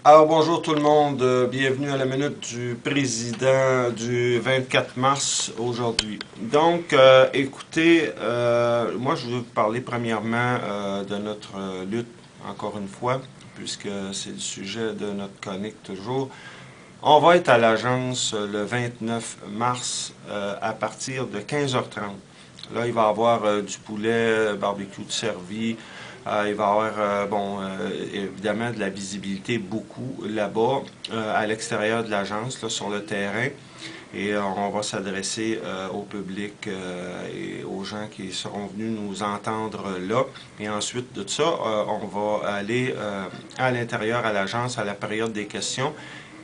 Alors bonjour tout le monde, bienvenue à la minute du président du 24 mars aujourd'hui. Donc écoutez, moi je veux vous parler premièrement de notre lutte, encore une fois, puisque c'est le sujet de notre chronique toujours. On va être à l'agence le 29 mars à partir de 15h30. Là, il va y avoir du poulet barbecue de servi. Il va y avoir, évidemment, de la visibilité beaucoup là-bas, à l'extérieur de l'agence, là, sur le terrain. Et on va s'adresser au public et aux gens qui seront venus nous entendre là. Et ensuite de ça, on va aller à l'intérieur à l'agence à la période des questions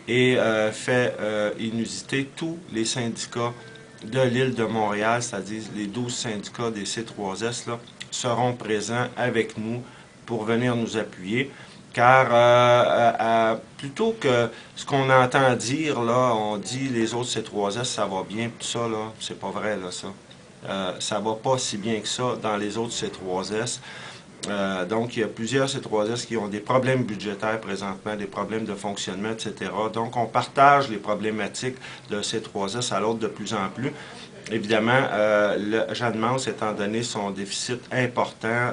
et fait inusiter tous les syndicats de l'île de Montréal, c'est-à-dire les 12 syndicats des C3S, là, seront présents avec nous pour venir nous appuyer. Car plutôt que ce qu'on entend dire, là, on dit les autres C3S, ça va bien, tout ça, là, c'est pas vrai, là, ça. Ça va pas si bien que ça dans les autres C3S. Donc, il y a plusieurs C3S qui ont des problèmes budgétaires présentement, des problèmes de fonctionnement, etc. Donc, on partage les problématiques de C3S à l'autre de plus en plus. Évidemment, Jeanne Mance, étant donné son déficit important,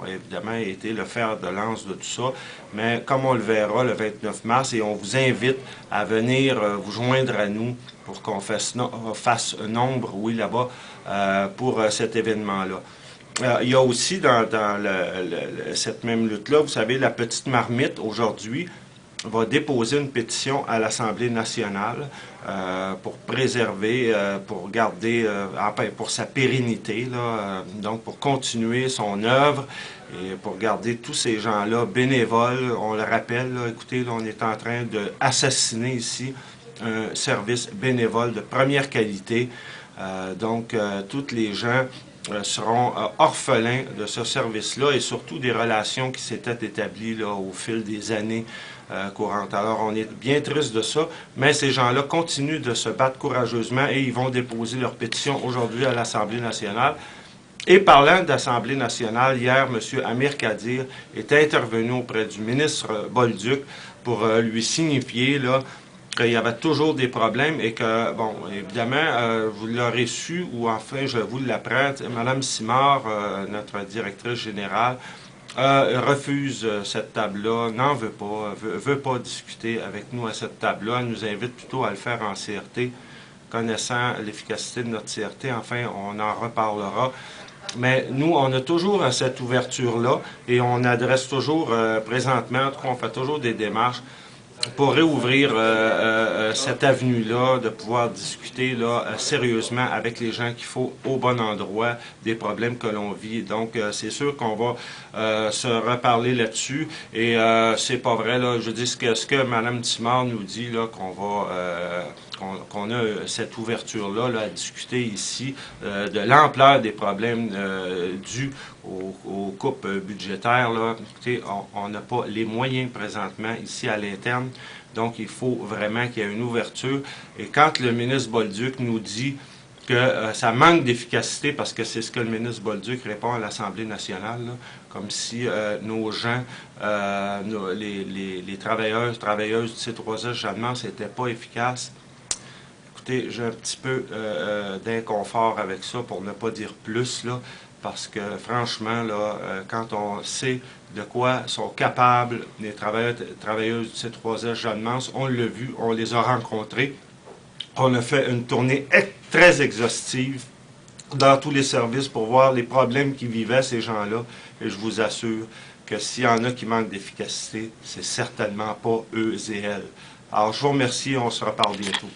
évidemment, a été le fer de lance de tout ça. Mais comme on le verra le 29 mars, et on vous invite à venir vous joindre à nous pour qu'on fasse nombre, oui, là-bas, pour cet événement-là. Il y a aussi dans cette même lutte-là, vous savez, la petite marmite aujourd'hui va déposer une pétition à l'Assemblée nationale pour préserver, pour garder, pour sa pérennité, là, donc pour continuer son œuvre et pour garder tous ces gens-là bénévoles. On le rappelle, là, écoutez, là, on est en train d'assassiner ici un service bénévole de première qualité. Donc, tous les gens seront orphelins de ce service-là et surtout des relations qui s'étaient établies là, au fil des années courantes. Alors, on est bien triste de ça, mais ces gens-là continuent de se battre courageusement et ils vont déposer leur pétition aujourd'hui à l'Assemblée nationale. Et parlant d'Assemblée nationale, hier, M. Amir Kadir est intervenu auprès du ministre Bolduc pour lui signifier là, qu'il y avait toujours des problèmes et que, bon, évidemment, vous l'aurez su, ou enfin, je vous l'apprends, Mme Simard, notre directrice générale, refuse cette table-là, n'en veut pas, veut pas discuter avec nous à cette table-là. Elle nous invite plutôt à le faire en CRT. Connaissant l'efficacité de notre CRT, enfin, on en reparlera. Mais nous, on a toujours cette ouverture-là et on adresse toujours, présentement, en tout cas, on fait toujours des démarches pour réouvrir cette avenue-là, de pouvoir discuter là, sérieusement avec les gens qu'il faut au bon endroit des problèmes que l'on vit. Donc, c'est sûr qu'on va se reparler là-dessus. Et c'est pas vrai, là, je dis ce que Mme Simard nous dit, là, qu'on va qu'on a cette ouverture-là là, à discuter ici de l'ampleur des problèmes dus aux coupes budgétaires. Là. Écoutez, on n'a pas les moyens présentement ici à l'interne, donc il faut vraiment qu'il y ait une ouverture. Et quand le ministre Bolduc nous dit que ça manque d'efficacité, parce que c'est ce que le ministre Bolduc répond à l'Assemblée nationale, là, comme si nos gens, les travailleuses du C3S, Jeanne Mance, n'étaient pas efficaces. Écoutez, j'ai un petit peu d'inconfort avec ça, pour ne pas dire plus, là, parce que franchement, là, quand on sait de quoi sont capables les travailleuses du C3S Jeanne Mance, on l'a vu, on les a rencontrés. On a fait une tournée très exhaustive dans tous les services pour voir les problèmes qui vivaient ces gens-là. Et je vous assure que s'il y en a qui manquent d'efficacité, c'est certainement pas eux et elles. Alors, je vous remercie et on se reparle bientôt.